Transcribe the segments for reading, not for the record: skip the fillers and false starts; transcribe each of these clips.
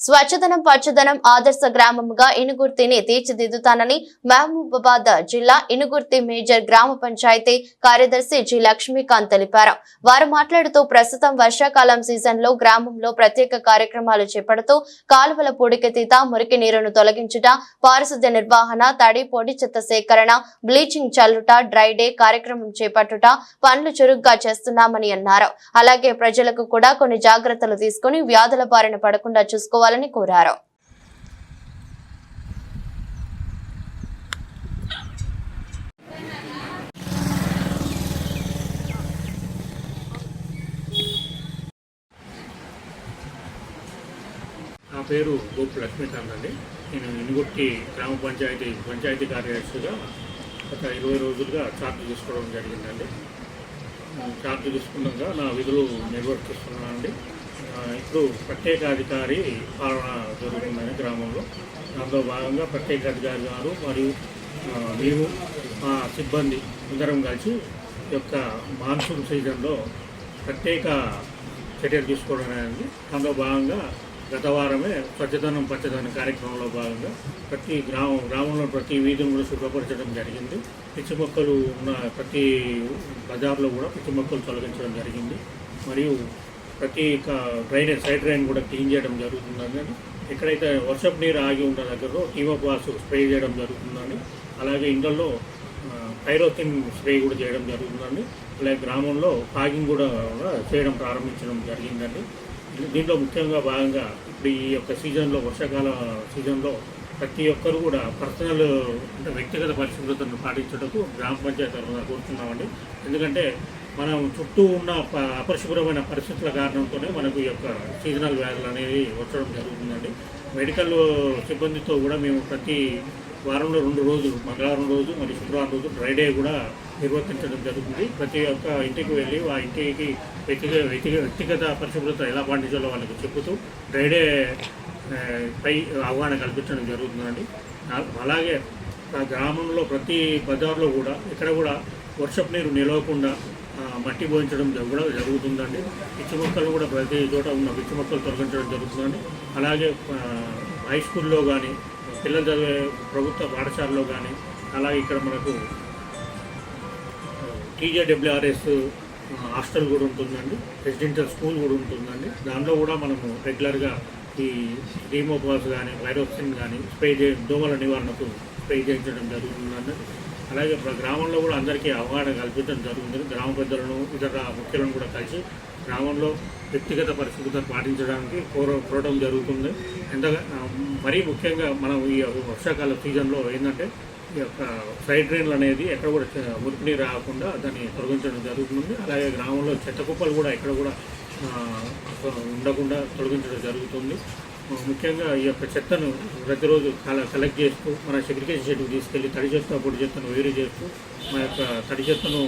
స్వచ్ఛదనం పచ్చదనం ఆదర్శ గ్రామంగా ఇనుగుర్తిని తీర్చిదిద్దుతానని మహబూబాబాద్ జిల్లా ఇనుగుర్తి మేజర్ గ్రామ పంచాయతీ కార్యదర్శి జి లక్ష్మీకాంత్ తెలిపారు. వారు మాట్లాడుతూ ప్రస్తుతం వర్షాకాలం సీజన్ లో గ్రామంలో ప్రత్యేక కార్యక్రమాలు చేపడుతూ కాలువల పూడికతీత, మురికి నీరును తొలగించుట, పారిశుద్ధ్య నిర్వహణ, తడి పొడి చెత్త సేకరణ, బ్లీచింగ్ చల్లుట, డ్రై డే కార్యక్రమం చేపట్టుట పనులు చురుగ్గా చేస్తున్నామని అన్నారు. అలాగే ప్రజలకు కూడా కొన్ని జాగ్రత్తలు తీసుకుని వ్యాధుల బారిన పడకుండా చూసుకోవాలని కోరారు. నా పేరు గోపు లక్ష్మీకాంత్ అండి. నేను ఇనుగుర్తి గ్రామ పంచాయతీ కార్యదర్శిగా గత 20 రోజులుగా ఛార్జ్ తీసుకోవడం జరిగిందండి. ఛార్జ్ తీసుకున్నాక నా విధులు నిర్వర్తిస్తున్నానండి. ఇప్పుడు ప్రత్యేకాధికారి పాలన జరుగుతుందని గ్రామంలో, దాంట్లో భాగంగా ప్రత్యేకాధికారి గారు మరియు మేము మా సిబ్బంది అందరం కలిసి యొక్క మాన్సూన్ సీజన్లో ప్రత్యేక చర్యలు తీసుకోవడం అనేది. దాంట్లో భాగంగా గత వారమే స్వచ్ఛదనం పచ్చదనం కార్యక్రమంలో భాగంగా ప్రతి గ్రామంలో ప్రతి వీధిని కూడా శుభ్రపరచడం జరిగింది. పిచ్చి మొక్కలు ఉన్న ప్రతి బజార్లో కూడా పిచ్చి మొక్కలు తొలగించడం జరిగింది. మరియు ప్రతి సైడ్ డ్రైన్ కూడా క్లీన్ చేయడం జరుగుతుందని, ఎక్కడైతే వర్షపు నీరు ఆగి ఉన్న దగ్గరలో టీమోపాస్ స్ప్రే చేయడం జరుగుతుందని, అలాగే ఇండ్లలో పైరోథిన్ స్ప్రే కూడా చేయడం జరుగుతుందండి. అలాగే గ్రామంలో ఫాగింగ్ కూడా చేయడం ప్రారంభించడం జరిగిందండి. దీంట్లో ముఖ్యంగా భాగంగా ఇప్పుడు ఈ యొక్క సీజన్లో, వర్షాకాల సీజన్లో ప్రతి ఒక్కరు కూడా పర్సనల్ అంటే వ్యక్తిగత పరిశుభ్రతను పాటించడానికి గ్రామ పంచాయతీ తరఫున కోరుతున్నామండి. ఎందుకంటే మనం చుట్టూ ఉన్న అపరిశుభ్రమైన పరిస్థితుల కారణంతోనే మనకు ఈ యొక్క సీజనల్ వ్యాధులు అనేవి వచ్చడం జరుగుతుందండి. మెడికల్ సిబ్బందితో కూడా మేము ప్రతి వారంలో 2 రోజులు, మంగళవారం రోజు మరియు శుక్రవారం రోజు డ్రై డే కూడా నిర్వర్తించడం జరుగుతుంది. ప్రతి ఒక్క ఇంటికి వెళ్ళి ఆ ఇంటికి వ్యక్తిగత పరిశుభ్రత ఎలా పాటించాలో వాళ్ళకి చెబుతూ డ్రై డే పై అవగాహన కల్పించడం జరుగుతుందండి. అలాగే గ్రామంలో ప్రతి బజార్లో కూడా ఇక్కడ కూడా వర్షపు నీరు నిలవకుండా మట్టి పోయించడం కూడా జరుగుతుందండి. పిచ్చి మొక్కలు కూడా ప్రతి చోట ఉన్న పిచ్చి మొక్కలు తొలగించడం జరుగుతుందండి. అలాగే హై స్కూల్లో కానీ, పిల్లలు చదివే ప్రభుత్వ పాఠశాలలో కానీ, అలాగే ఇక్కడ మనకు TJWRS హాస్టల్ కూడా ఉంటుందండి, రెసిడెన్షియల్ స్కూల్ కూడా ఉంటుందండి. దాంట్లో కూడా మనము రెగ్యులర్గా ఈ డీమోపాస్ కానీ, వైరోసిన్ కానీ దోమల నివారణకు స్ప్రే చేయించడం జరుగుతుందండి. అలాగే గ్రామంలో కూడా అందరికీ అవగాహన కల్పించడం జరుగుతుంది. గ్రామ పెద్దలను, ఇతర ముఖ్యులను కూడా కలిసి గ్రామంలో వ్యక్తిగత పరిశుభ్రతను పాటించడానికి కోరడం జరుగుతుంది. మరీ ముఖ్యంగా మనం ఈ వర్షాకాల సీజన్లో ఏంటంటే ఈ యొక్క సైడ్ డ్రైన్లు అనేది ఎక్కడ కూడా మురికి నీరు రాకుండా దాన్ని తొలగించడం జరుగుతుంది. అలాగే గ్రామంలో చెత్త కుప్పలు కూడా ఎక్కడ కూడా ఉండకుండా తొలగించడం జరుగుతుంది. ముఖ్యంగా ఈ యొక్క చెత్తను ప్రతిరోజు కలెక్ట్ చేస్తూ మన సెగ్రిగేషన్ షెడ్కి తీసుకెళ్ళి తడి చెత్త, పొడి చెత్తను వేరు చేస్తూ మన యొక్క తడి చెత్తను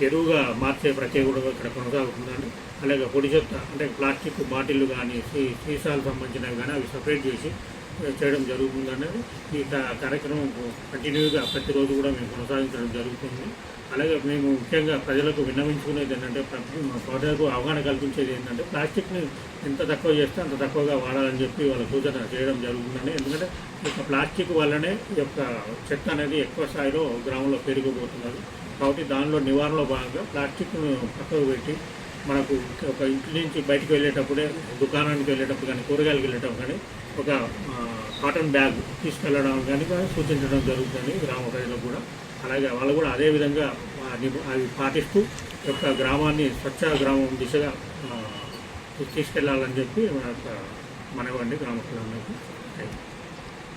ఎరువుగా మార్చే ప్రక్రియ కూడా ఇక్కడ కొనసాగుతుందండి. అలాగే పొడి చెత్త అంటే ప్లాస్టిక్ బాటిళ్ళు కానీ, సీసాలకు సంబంధించినవి కానీ అవి సపరేట్ చేసి చేయడం జరుగుతుందండి. ఈ కార్యక్రమం కంటిన్యూగా ప్రతిరోజు కూడా మేము కొనసాగించడం జరుగుతుంది. అలాగే మేము ముఖ్యంగా ప్రజలకు విన్నవించుకునేది ఏంటంటే, ప్రజలకు అవగాహన కల్పించేది ఏంటంటే ప్లాస్టిక్ని ఎంత తక్కువ చేస్తే అంత తక్కువగా వాడాలని చెప్పి వాళ్ళ సూచన చేయడం జరుగుతుందండి. ఎందుకంటే ఈ యొక్క ప్లాస్టిక్ వల్లనే ఈ యొక్క చెత్త అనేది ఎక్కువ స్థాయిలో గ్రామంలో పెరిగిపోతున్నది. కాబట్టి దానిలో నివారణలో భాగంగా ప్లాస్టిక్ను పక్కకు పెట్టి మనకు ఒక ఇంటి నుంచి బయటకు వెళ్ళేటప్పుడే, దుకాణానికి వెళ్ళేటప్పుడు కానీ, కూరగాయలకు వెళ్ళేటప్పుడు కానీ ఒక కాటన్ బ్యాగ్ తీసుకెళ్ళడం కానీ సూచించడం జరుగుతుంది గ్రామ ప్రజలకు కూడా. అలాగే వాళ్ళు కూడా అదేవిధంగా అవి పాటిస్తూ యొక్క గ్రామాన్ని స్వచ్ఛ గ్రామం దిశగా తీసుకెళ్లాలని చెప్పి మనవండి గ్రామ ప్రజలకు.